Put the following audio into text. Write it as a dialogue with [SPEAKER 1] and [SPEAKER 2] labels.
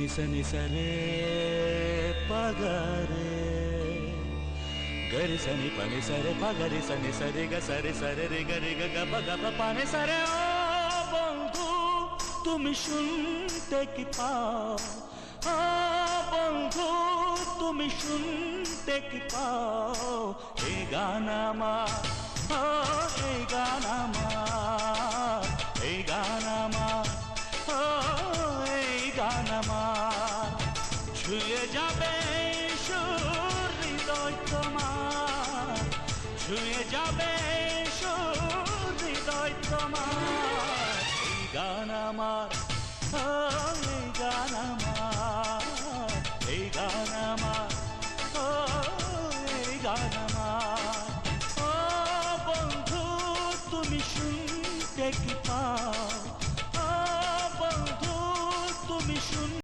[SPEAKER 1] सनि सरे पगरे गरि सनि पनि सरे पगरि सनि सरे ग सरे सरे रे गरि ग ग प ग प पाने सरे ओ बंधु तुम शुनते कि पाओ ओ बंधु तुम शुनते कि पाओ ए गाना मा ओ ए गाना मा ए गाना मा ओ ए गाना मा छुए जाबे সুর হৃদয় তোমার ছুঁয়ে যাবে সুর হৃদয় তোমার এই গান আমার এই গান আমার এই গান আমার এই গান আমার ও বন্ধু তুমি শুনতে কি